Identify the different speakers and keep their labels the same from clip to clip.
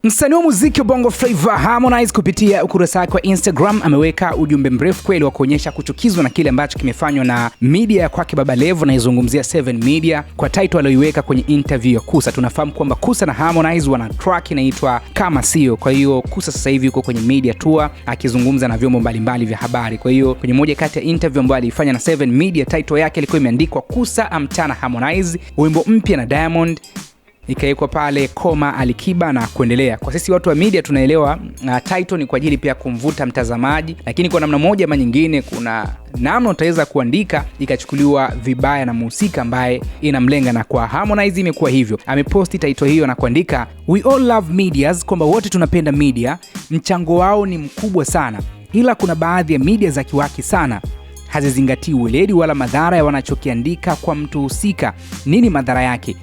Speaker 1: Msanii wa muziki wa Bongo Flava Harmonize kupitia ukurasa wake wa Instagram ameweka ujumbe mrefu kweli wa kuonyesha kuchukizwa na kile ambacho kimefanywa na media ya kwake Baba Levo, na izungumzia 7 Media kwa title aliyoiweka kwenye interview ya Kusa. Tunafahamu kwamba Kusa na Harmonize wana track inaitwa Kama Sio. Kwa hiyo Kusa sasa hivi yuko kwenye media tour akizungumza na vyombo mbalimbali vya habari. Kwa hiyo kwenye moja kati ya interview ambayo alifanya na 7 Media, title yake ilikuwa imeandikwa Kusa amtana Harmonize, wimbo mpya na Diamond, ikawekwa pale koma Alikiba na kuendelea. Kwa sisi watu wa media tunaelewa title ni kwa ajili pia kumvuta mtazamaji, lakini kwa namna moja ama nyingine kuna namna utaweza kuandika ikachukuliwa vibaya na mhusika ambaye inamlenga, na kwa Harmonize imekuwa hivyo. Ameposti title hiyo na kuandika we all love medias, kwamba wote tunapenda media, mchango wao ni mkubwa sana, ila kuna baadhi ya media za kiwaki sana, hazizingatii weledi wala madhara ya wanachokiandika kwa mtu husika. Nini madhara yake?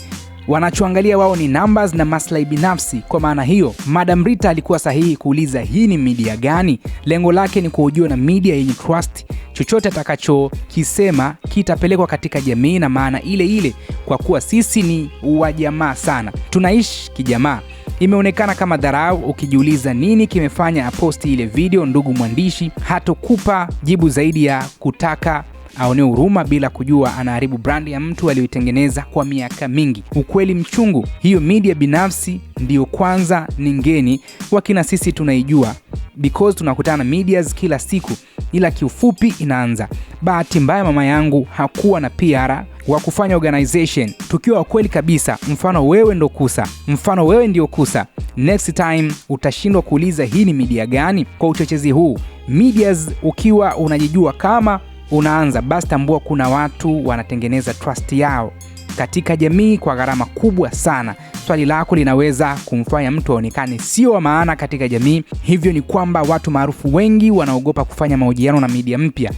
Speaker 1: Wanachoangalia wao ni numbers na maslahi binafsi. Kwa maana hiyo, Madam Rita alikuwa sahihi kuuliza hii ni media gani? Lengo lake ni kuhojiwa na media yenye trust. Chochote atakachokisema kitapelekwa katika jamii na maana ile ile, kwa kuwa sisi ni wajamaa sana, tunaishi kijamaa. Imeonekana kama dharau. Ukijiuliza nini kimefanya aposti ile video, ndugu mwandishi hatokupa jibu zaidi ya kutaka aone huruma bila kujua anaharibu brand ya mtu aliyoitengeneza kwa miaka mingi. Ukweli mchungu, hiyo media binafsi ndio kwanza ni ngeni, wakina sisi tunaijua because tunakutana medias kila siku, ila kiufupi inaanza. Bahati mbaya mama yangu hakuwa na PR wa kufanya organization. Tukiwa kweli kabisa, mfano wewe ndo Kusa, mfano wewe ndio Kusa, next time utashindwa kuuliza hii ni media gani. Kwa uchochezi huu medias, ukiwa unajijua kama unaanza, basi tambua kuna watu wanatengeneza trust yao katika jamii kwa gharama kubwa sana. Swali lako linaweza kumfanya mtu aonekane sio wa maana katika jamii. Hivyo ni kwamba watu maarufu wengi wanaogopa kufanya mahojiano na media mpya.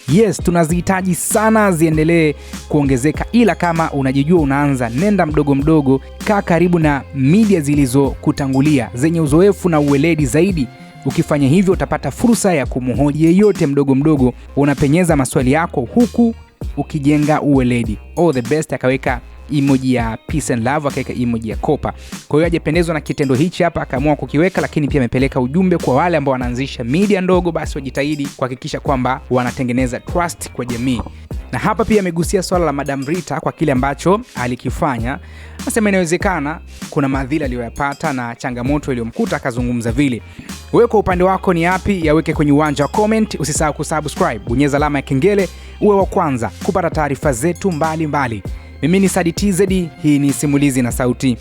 Speaker 1: Yes, tunazihitaji sana ziendelee kuongezeka, ila kama unajijua unaanza, nenda mdogo mdogo, kaa karibu na media zilizokutangulia zenye uzoefu na uweledi zaidi. Ukifanya hivyo utapata fursa ya kumhoji yeyote mdogo mdogo, unapenyeza maswali yako huku ukijenga uweledi. All the best. Akaweka emoji ya peace and love, akaweka emoji ya kopa. Kwa hiyo hajapendezwa na kitendo hichi hapa, akaamua kukiweka, lakini pia amepeleka ujumbe kwa wale ambao wanaanzisha media ndogo, basi wajitahidi kuhakikisha kwamba wanatengeneza trust kwa jamii. Na hapa pia amegusia swala la Madam Rita kwa kile ambacho alikifanya. Anasema inawezekana kuna madhila aliyoyapata na changamoto iliyomkuta akazungumza vile. Wewe kwa upande wako ni yapi? Yaweke kwenye uwanja wa comment. Usisahau kusubscribe, bonyeza alama ya kengele uwe wa kwanza kupata taarifa zetu mbalimbali. Mimi ni Sadi TZ, hii ni Simulizi na Sauti.